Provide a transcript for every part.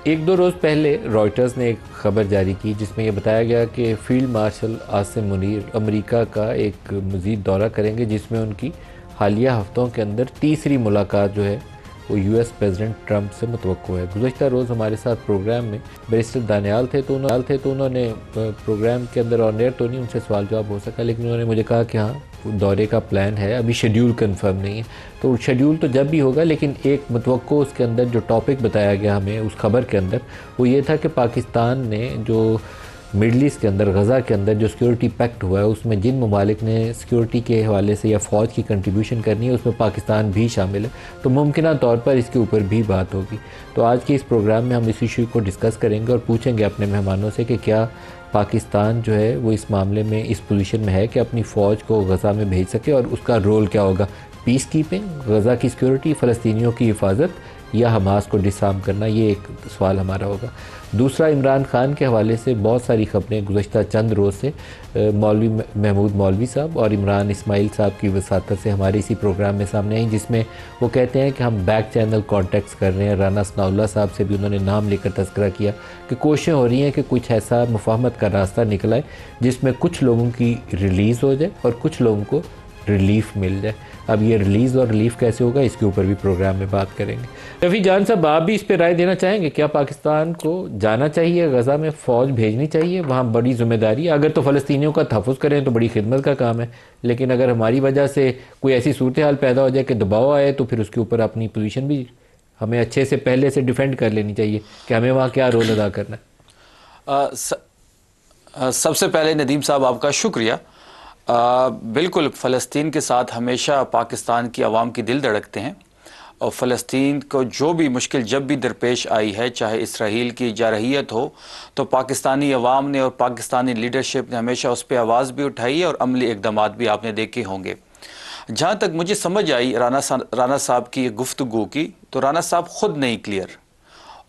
एक दो रोज़ पहले रॉयटर्स ने एक खबर जारी की जिसमें यह बताया गया कि field marshal Asim Munir America का एक मज़ीद दौरा करेंगे, जिसमें उनकी हालिया हफ्तों के अंदर तीसरी मुलाकात जो है वो यूएस प्रेसिडेंट ट्रंप से मुतवक्को है। गुज़श्ता रोज़ हमारे साथ प्रोग्राम में बैरिस्टर दानियाल थे तो उन्होंने प्रोग्राम के अंदर ऑन एयर तो नहीं उनसे सवाल जवाब हो सका, लेकिन उन्होंने मुझे कहा कि हाँ दौरे का प्लान है, अभी शेड्यूल कंफर्म नहीं है। तो शेड्यूल तो जब भी होगा, लेकिन एक मुतवक्को उसके अंदर जो टॉपिक बताया गया हमें उस खबर के अंदर वो ये था कि पाकिस्तान ने जो मिडल ईस्ट के अंदर गज़ा के अंदर जो सिक्योरिटी पैक्ट हुआ है उसमें जिन ममालिक ने सिक्योरिटी के हवाले से या फ़ौज की कंट्रीब्यूशन करनी है उसमें पाकिस्तान भी शामिल है, तो मुमकिन तौर पर इसके ऊपर भी बात होगी। तो आज के इस प्रोग्राम में हम इस इशू को डिस्कस करेंगे और पूछेंगे अपने मेहमानों से कि क्या पाकिस्तान जो है वो इस मामले में इस पोजीशन में है कि अपनी फ़ौज को गज़ा में भेज सके और उसका रोल क्या होगा, पीस कीपिंग, गज़ा की सिक्योरिटी, फ़लस्तीनियों की हिफाजत या हमास को डिसआर्म करना, ये एक सवाल हमारा होगा। दूसरा, इमरान खान के हवाले से बहुत सारी खबरें गुज़श्ता चंद रोज़ से मौलवी महमूद मौलवी साहब और इमरान इस्माइल साहब की वसातत से हमारे इसी प्रोग्राम में सामने आई, जिसमें वो कहते हैं कि हम बैक चैनल कॉन्टेक्ट्स कर रहे हैं। राना सनाउल्लाह साहब से भी उन्होंने नाम लेकर तज़किरा किया कि कोशिशें हो रही हैं कि कुछ ऐसा मुफाहमत का रास्ता निकल आए जिसमें कुछ लोगों की रिलीज़ हो जाए और कुछ लोगों को रिलीफ मिल जाए। अब ये रिलीज़ और रिलीफ कैसे होगा इसके ऊपर भी प्रोग्राम में बात करेंगे। रफ़ी जान साहब, आप भी इस पर राय देना चाहेंगे? क्या पाकिस्तान को जाना चाहिए, गज़ा में फ़ौज भेजनी चाहिए? वहाँ बड़ी ज़िम्मेदारी है, अगर तो फ़लस्तीनियों का तहफ़्फ़ुज़ करें तो बड़ी खिदमत का काम है, लेकिन अगर हमारी वजह से कोई ऐसी सूरत हाल पैदा हो जाए कि दबाव आए तो फिर उसके ऊपर अपनी पोजीशन भी हमें अच्छे से पहले से डिफेंड कर लेनी चाहिए कि हमें वहाँ क्या रोल अदा करना है। सबसे पहले नदीम साहब आपका शुक्रिया। बिल्कुल फ़लस्तीन के साथ हमेशा पाकिस्तान की आवाम की दिल धड़कते हैं और फ़लस्तीन को जो भी मुश्किल जब भी दरपेश आई है, चाहे इसराइल की जारहियत हो, तो पाकिस्तानी अवाम ने और पाकिस्तानी लीडरशिप ने हमेशा उस पर आवाज़ भी उठाई है और अमली इक़दामात भी आपने देखे होंगे। जहाँ तक मुझे समझ आई राना साहब की गुफ्तगू की, तो राना साहब ख़ुद नहीं क्लियर,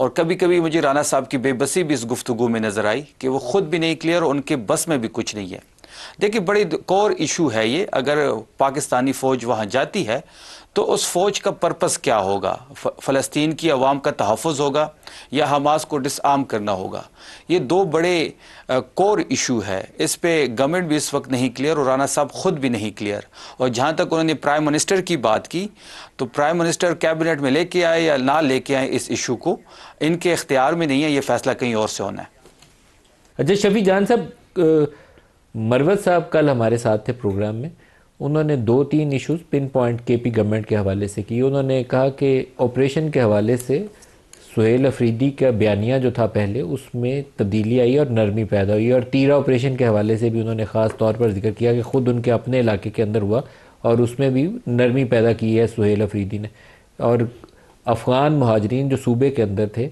और कभी कभी मुझे राना साहब की बेबसी भी इस गुफ्तगू में नज़र आई कि वो ख़ुद भी नहीं क्लियर और उनके बस में भी कुछ नहीं है। देखिए, बड़ी कोर इशू है ये। अगर पाकिस्तानी फ़ौज वहाँ जाती है तो उस फ़ौज का पर्पस क्या होगा? फ़लस्तीन की आवाम का तहफ़्फ़ुज़ होगा या हमास को डिसआर्म करना होगा? ये दो बड़े कोर इशू है। इस पे गवर्नमेंट भी इस वक्त नहीं क्लियर और राना साहब ख़ुद भी नहीं क्लियर। और जहाँ तक उन्होंने प्राइम मिनिस्टर की बात की, तो प्राइम मिनिस्टर कैबिनेट में लेके आए या ना लेके आए, इस इशू को इनके इख्तियार में नहीं है, ये फ़ैसला कहीं और से होना है। अच्छा शफी जान साहब, मरवत साहब कल हमारे साथ थे प्रोग्राम में, उन्होंने 2-3 issues pin point KP government के हवाले से की। उन्होंने कहा कि ऑपरेशन के हवाले से सुहेल अफरीदी का बयानिया जो था पहले उसमें तब्दीली आई और नरमी पैदा हुई, और तीरा ऑपरेशन के हवाले से भी उन्होंने ख़ास तौर पर जिक्र किया कि ख़ुद उनके अपने इलाके के अंदर हुआ और उसमें भी नरमी पैदा की है सुहेल अफरीदी ने। और अफ़गान महाजरीन जो सूबे के अंदर थे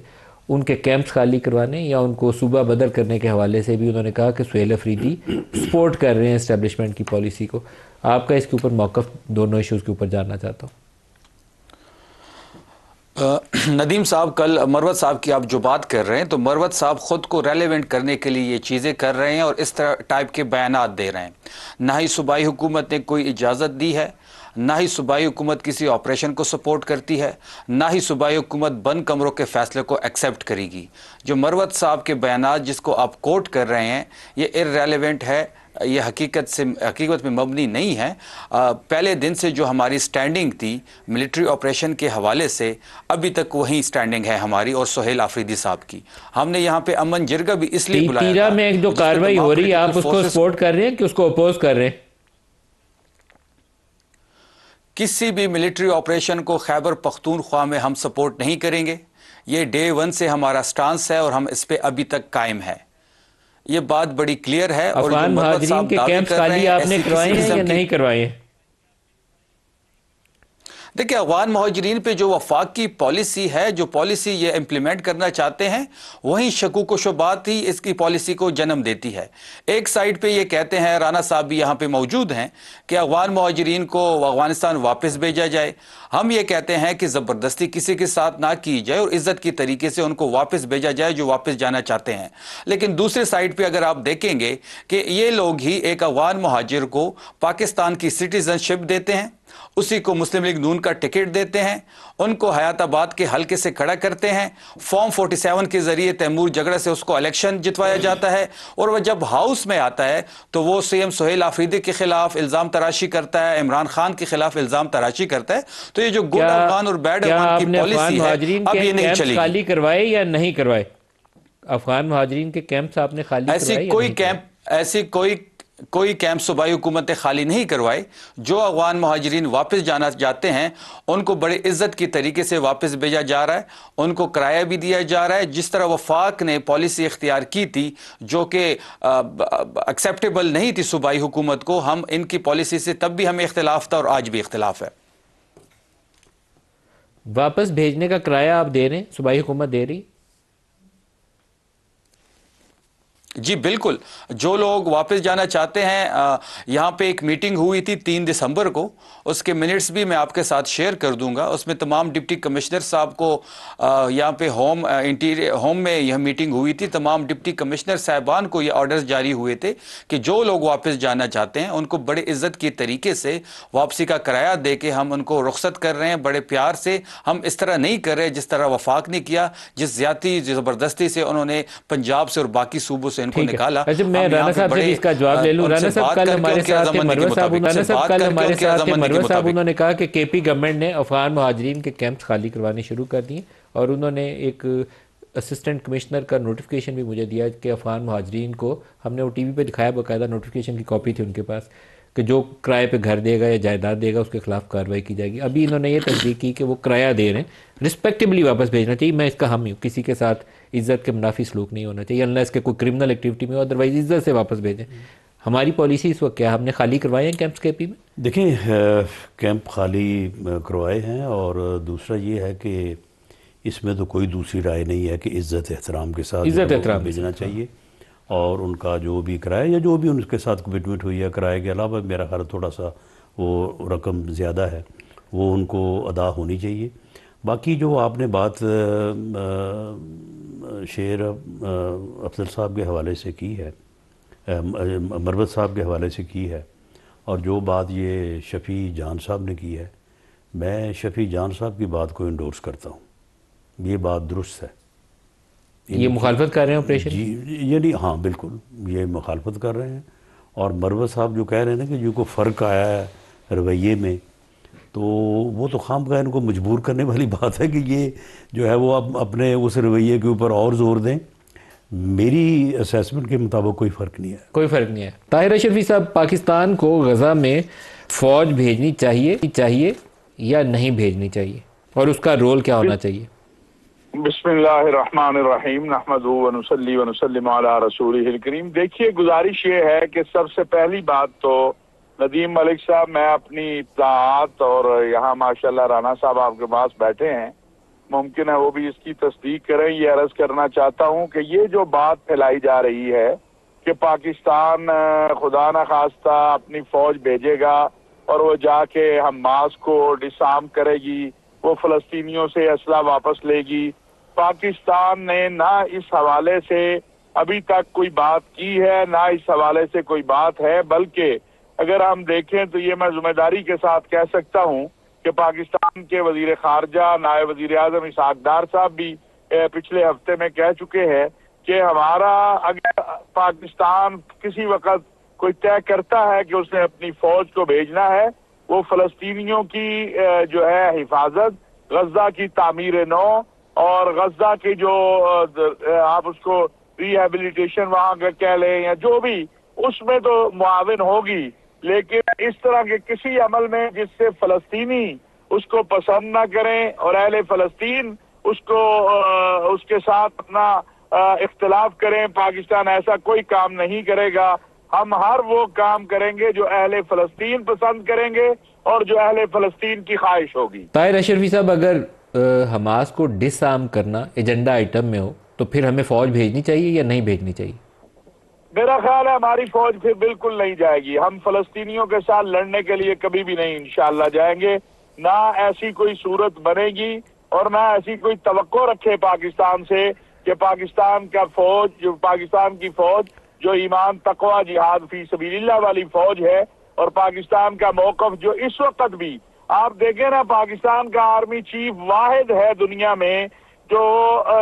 उनके कैंप्स खाली करवाने या उनको सूबा बदल करने के हवाले से भी उन्होंने कहा कि सुहेल अफरीदी सपोर्ट कर रहे हैं इस्टेब्लिशमेंट की पॉलिसी को। आपका इसके ऊपर मौक़िफ़ दोनों इश्यूज़ के ऊपर जानना चाहता हूँ। नदीम साहब, कल मरवत साहब की आप जो बात कर रहे हैं, तो मरवत साहब ख़ुद को रेलेवेंट करने के लिए ये चीज़ें कर रहे हैं और इस तरह टाइप के बयानात दे रहे हैं। ना ही सूबाई हुकूमत ने कोई इजाज़त दी है, ना ही सूबाई हुकूमत किसी ऑपरेशन को सपोर्ट करती है, ना ही सूबाई हुकूमत बंद कमरों के फ़ैसले को एक्सेप्ट करेगी। जो मरवत साहब के बयानात जिसको आप कोट कर रहे हैं, ये इर्रेलेवेंट है, ये हकीकत में मबनी नहीं है। पहले दिन से जो हमारी स्टैंडिंग थी मिलिट्री ऑपरेशन के हवाले से, अभी तक वही स्टैंडिंग है हमारी और सुहेल आफरीदी साहब की। हमने यहाँ पे अमन जिरगा भी इसलिए बुलाया था। तीरा में एक जो कार्रवाई हो रही है, आप उसको सपोर्ट कर रहे हैं कि उसको अपोज कर रहे हैं? किसी भी मिलिट्री ऑपरेशन को खैबर पख्तूनख्वा में हम सपोर्ट नहीं करेंगे। ये डे 1 से हमारा स्टांस है और हम इस पे अभी तक कायम है। ये बात बड़ी क्लियर है। और अफगान महाजरीन के कैंप्स खाली आपने करवाए हैं या नहीं करवाए हैं? देखिए, अफगान महाजरीन पे जो वफाक की पॉलिसी है, जो पॉलिसी ये इम्प्लीमेंट करना चाहते हैं, वही शकूक व शुबात ही इसकी पॉलिसी को जन्म देती है। एक साइड पे ये कहते हैं, राना साहब भी यहाँ पे मौजूद हैं, कि अफगान महाजरीन को अफगानिस्तान वापस भेजा जाए। हम ये कहते हैं कि ज़बरदस्ती किसी के साथ ना की जाए और इज़्ज़त की तरीके से उनको वापस भेजा जाए जो वापस जाना चाहते हैं। लेकिन दूसरे साइड पर अगर आप देखेंगे कि ये लोग ही एक अफगान महाजिर को पाकिस्तान की सिटीजनशिप देते हैं, उसी को मुस्लिम लीग नून का टिकट देते हैं, उनको हयाताबाद के हल्के से खड़ा करते हैं, फॉर्म 47 के जरिए तैमूर जगड़ा से उसको इलेक्शन जितवाया जाता है, और वह जब हाउस में आता है तो वो सीएम सुहेल आफरीदी के खिलाफ इल्ज़ाम तराशी करता है, इमरान खान के खिलाफ इल्ज़ाम तराशी करता है। तो ये जो गुड अफगान और बैड अफगान की पॉलिसी है, अब ये नहीं चलेगी। खाली करवाए या नहीं करवाए? अफगान महाजरीन के कैंप्स आपने खाली करवाए? ऐसी कोई कैंप सूबाई हुकूमत ने खाली नहीं करवाए। जो अफगान महाजरीन वापस जाना चाहते हैं उनको बड़े इज्जत की तरीके से वापस भेजा जा रहा है, उनको किराया भी दिया जा रहा है। जिस तरह वफाक ने पॉलिसी इख्तियार की थी जो कि एक्सेप्टेबल नहीं थी सूबाई हुकूमत को, हम इनकी पॉलिसी से तब भी हमें इख्तिलाफ था और आज भी इख्तिलाफ है। वापस भेजने का किराया आप दे रहे हैं, सूबाई हुकूमत दे रही? जी बिल्कुल, जो लोग वापस जाना चाहते हैं, यहाँ पे एक मीटिंग हुई थी 3 दिसंबर को, उसके मिनट्स भी मैं आपके साथ शेयर कर दूंगा। उसमें तमाम डिप्टी कमिश्नर साहब को यहाँ पे होम में यह मीटिंग हुई थी। तमाम डिप्टी कमिश्नर साहबान को ये ऑर्डर्स जारी हुए थे कि जो लोग वापस जाना चाहते हैं उनको बड़े इज्जत की तरीके से वापसी का किराया दे के हम उनको रुख्सत कर रहे हैं, बड़े प्यार से। हम इस तरह नहीं कर रहे जिस तरह वफाक ने किया, जिस ज्यादा ज़बरदस्ती से उन्होंने पंजाब से और बाकी सूबों से इनको निकाला। अच्छा, मैं राना साहब से इसका जवाब ले लूं। राना साहब कल हमारे साथ थे, मरवत साहब उन्होंने कहा कि केपी गवर्नमेंट ने अफगान महाजरीन के कैंप्स खाली करवाने शुरू कर दिए, और उन्होंने एक असिस्टेंट कमिश्नर का नोटिफिकेशन भी मुझे दिया कि अफगान महाजरीन को, हमने वो टीवी पे दिखाया, बाकायदा नोटिफिकेशन की कॉपी थी उनके पास, कि जो किराए पे घर देगा या जायदाद देगा उसके खिलाफ कार्रवाई की जाएगी। अभी इन्होंने ये तस्दीक की कि वो किराया दे रहे हैं, रिस्पेक्टेबली वापस भेजना चाहिए। मैं इसका हामी हूँ, किसी के साथ इज्जत के मुनाफी सलूक नहीं होना चाहिए अनलेस के कोई क्रिमिनल एक्टिविटी में, अदरवाइज इज्जत से वापस भेजें। हमारी पॉलिसी इस वक्त क्या, हमने खाली करवाए हैं कैंप्स केपी में? देखें, कैंप खाली करवाए हैं, और दूसरा ये है कि इसमें तो कोई दूसरी राय नहीं है कि इज्जत एहतराम के साथ भेजना चाहिए, और उनका जो भी किराया या जो भी उनके साथ कमिटमेंट हुई है, किराए के अलावा मेरा ख्याल थोड़ा सा वो रकम ज़्यादा है, वो उनको अदा होनी चाहिए। बाकी जो आपने बात शेर अफजल साहब के हवाले से की है, मरवत साहब के हवाले से की है, और जो बात ये शफ़ी जान साहब ने की है, मैं शफ़ी जान साहब की बात को इंडोर्स करता हूँ। ये बात दुरुस्त है। ये मुखालफत कर रहे हैं ऑपरेशन जी, ये नहीं, हाँ बिल्कुल ये मुखालफत कर रहे हैं। और मरवत साहब जो कह रहे हैं ना कि जो को फ़र्क आया है रवैये में, तो वो तो खामखा इनको मजबूर करने वाली बात है कि ये जो है वो अब अपने उस रवैये के ऊपर और जोर दें। मेरी असेसमेंट के मुताबिक कोई फ़र्क नहीं है, कोई फ़र्क नहीं है। ताहिर अशरफी साहब, पाकिस्तान को गज़ा में फ़ौज भेजनी चाहिए या नहीं भेजनी चाहिए, और उसका रोल क्या होना चाहिए? बिस्मिल्लाहिर्रहमानिर्रहीम, नहमदुहु व नुसल्ली व नुसल्लिमु अला रसूलिहिल करीम। देखिए, गुजारिश ये है कि सबसे पहली बात तो नदीम मलिक साहब, मैं अपनी इत्तलाआत, और यहाँ माशाल्लाह राना साहब आपके पास बैठे हैं, मुमकिन है वो भी इसकी तस्दीक करें। ये अर्ज करना चाहता हूँ कि ये जो बात फैलाई जा रही है कि पाकिस्तान खुदा न खास्ता अपनी फौज भेजेगा और वो जाके हमास को डिसआर्म करेगी, वो फलस्तीनियों से असला वापस लेगी, पाकिस्तान ने ना इस हवाले से अभी तक कोई बात की है, ना इस हवाले से कोई बात है। बल्कि अगर हम देखें तो ये मैं जिम्मेदारी के साथ कह सकता हूँ कि पाकिस्तान के वजीर खारजा नायब वजीर आजम इसहाक डार साहब भी पिछले हफ्ते में कह चुके हैं कि हमारा, अगर पाकिस्तान किसी वक्त कोई तय करता है कि उसने अपनी फौज को भेजना है, वो फलस्तीनियों की जो है हिफाजत, गजा की तामीर नौ और गजा की जो आप उसको रिहेबिलिटेशन वहां का कह लें या जो भी, उसमें तो मुआविन होगी। लेकिन इस तरह के किसी अमल में जिससे फलस्तीनी उसको पसंद ना करें और अहले फलस्तीन उसको उसके साथ अपना इख्तिलाफ करें, पाकिस्तान ऐसा कोई काम नहीं करेगा। हम हर वो काम करेंगे जो अहले फलस्तीन पसंद करेंगे और जो अहले फलस्तीन की ख्वाहिश होगी। ताहिर अशरफी साहब, अगर हमास को डिसआर्म करना एजेंडा आइटम में हो तो फिर हमें फौज भेजनी चाहिए या नहीं भेजनी चाहिए? मेरा ख्याल है हमारी फौज फिर बिल्कुल नहीं जाएगी। हम फलस्तीनियों के साथ लड़ने के लिए कभी भी नहीं इंशाअल्लाह जाएंगे, ना ऐसी कोई सूरत बनेगी और ना ऐसी कोई तवक्को रखे पाकिस्तान से कि पाकिस्तान का फौज, जो पाकिस्तान की फौज जो ईमान तकवा जिहाद फी सबीलिल्लाह वाली फौज है, और पाकिस्तान का मौकफ जो इस वक्त भी आप देखें ना, पाकिस्तान का आर्मी चीफ वाहिद है दुनिया में जो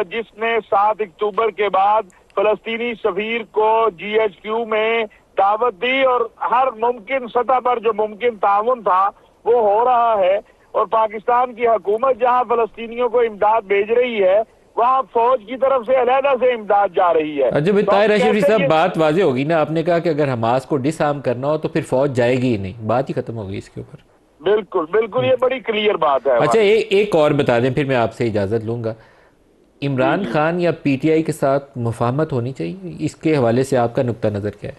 जिसने 7 अक्टूबर के बाद फलस्तीनी सफीर को GHQ में दावत दी और हर मुमकिन सतह पर जो मुमकिन ताउन था वो हो रहा है। और पाकिस्तान की हुकूमत जहां फलस्तीनियों को इमदाद भेज रही है, वहां फौज की तरफ से अलहदा से इमदाद जा रही है। अच्छा भाई, ताहिर अशरफी साहब, बात वाजे होगी ना, आपने कहा कि अगर हमास को डिसआर्म करना हो तो फिर फौज जाएगी ही नहीं, बात ही खत्म हो गई इसके ऊपर। बिल्कुल बिल्कुल, ये बड़ी क्लियर बात है। अच्छा, एक और बता दें, फिर मैं आपसे इजाजत लूंगा। इमरान खान या PTI के साथ मुफाहमत होनी चाहिए, इसके हवाले से आपका नुक्ता नजर क्या है?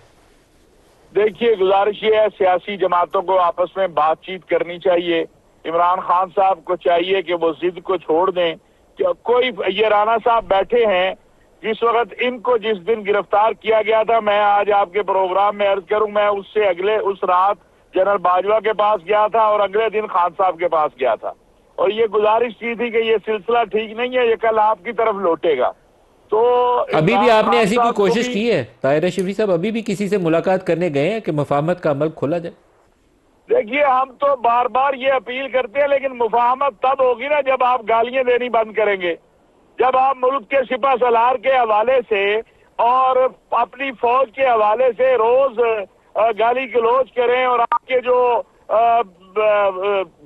देखिए, गुजारिश ये है, सियासी जमातों को आपस में बातचीत करनी चाहिए। इमरान खान साहब को चाहिए कि वो जिद को छोड़ दें। कोई, ये राना साहब बैठे हैं, जिस वक्त इनको जिस दिन गिरफ्तार किया गया था, मैं आज आपके प्रोग्राम में अर्ज करूं, मैं उससे अगले उस रात जनरल बाजवा के पास गया था और अगले दिन खान साहब के पास गया था और ये गुजारिश की थी कि ये सिलसिला ठीक नहीं है, ये कल आपकी तरफ लौटेगा। तो अभी भी आपने ऐसी कोई कोशिश की है ताहिर अशरफी साहब? अभी भी किसी से मुलाकात करने गए हैं कि मुफाहमत का अमल खोला जाए? देखिए, हम तो बार बार ये अपील करते हैं, लेकिन मुफाहमत तब होगी ना जब आप गालियां देनी बंद करेंगे, जब आप मुल्क के सिपा सलार के हवाले से और अपनी फौज के हवाले से रोज गाली गलौज करें और आपके जो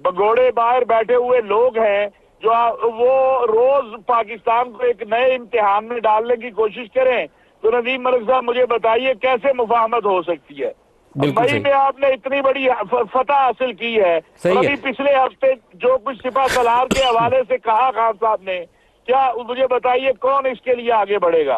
भगोड़े बाहर बैठे हुए लोग हैं जो वो रोज पाकिस्तान को एक नए इम्तिहान में डालने की कोशिश करें, तो नदीम मलिक साहब मुझे बताइए कैसे मुफाहमत हो सकती है? मई में आपने इतनी बड़ी फतह हासिल की है और अभी पिछले हफ्ते जो कुछ सिपा सलार के हवाले से कहा खान साहब ने, क्या मुझे बताइए कौन इसके लिए आगे बढ़ेगा?